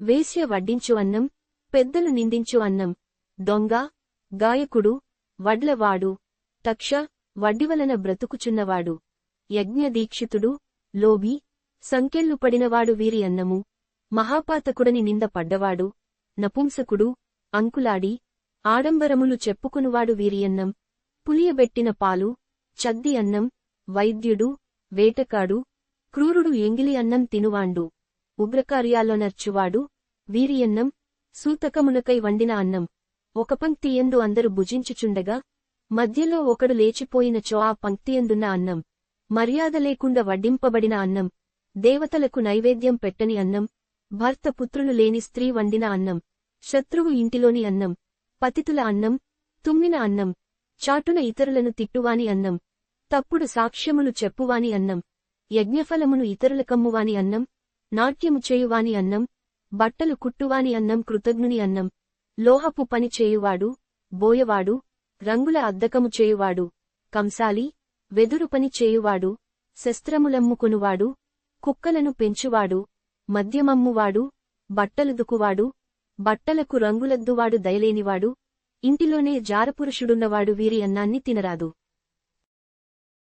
వేశ్య వడ్డించు అన్నం, పెద్దలు నిందించు అన్నం. దొంగ, గాయకుడు, వడ్లవాడు, తక్ష, వడ్డివలన బ్రతుకుచున్నవాడు, యజ్ఞదీక్షితుడు, లోభి, సంకెళ్ళు పడినవాడు వీరి అన్నము. మహాపాతకుడని నింద పడ్డవాడు, నపుంసకుడు, అంకులాడి, ఆడంబరములు చెప్పుకునువాడు వీరి అన్నం. పులియబెట్టిన పాలు, చద్ది అన్నం, వైద్యుడు, వేటకాడు, క్రూరుడు ఎంగిలి అన్నం తినువాండు, ఉగ్రకార్యాల్లోనర్చువాడు, వీరి అన్నం. సూతకమునకై వండిన అన్నం. ఒక పంక్తియందు అందరు భుజించుచుండగా మధ్యలో ఒకడు లేచిపోయినచో ఆ పంక్తియందున్న అన్నం. మర్యాద లేకుండా వడ్డింపబడిన అన్నం. దేవతలకు నైవేద్యం పెట్టని అన్నం. భర్త పుత్రులు లేని స్త్రీ వండిన అన్నం. శత్రువు ఇంటిలోని అన్నం. పతితుల అన్నం, తుమ్మిన అన్నం. చాటున ఇతరులను తిట్టువాని అన్నం. తప్పుడు సాక్ష్యములు చెప్పువాని అన్నం. యజ్ఞఫలమును ఇతరులకమ్మువాని అన్నం. నాట్యము చేయువాని అన్నం. బట్టలు కుట్టువాని అన్నం. కృతజ్ఞుని అన్నం. లోహపు పని చేయువాడు, బోయవాడు, రంగుల అద్దకము చేయువాడు, కంసాలి, వెదురు పని చేయువాడు, శస్త్రములమ్ముకొనువాడు, కుక్కలను పెంచువాడు, మద్యమమ్మువాడు, బట్టలుదుకువాడు, బట్టలకు రంగులద్దువాడు, దయలేనివాడు, ఇంటిలోనే జారపురుషుడున్నవాడు వీరి అన్నాన్ని తినరాదు.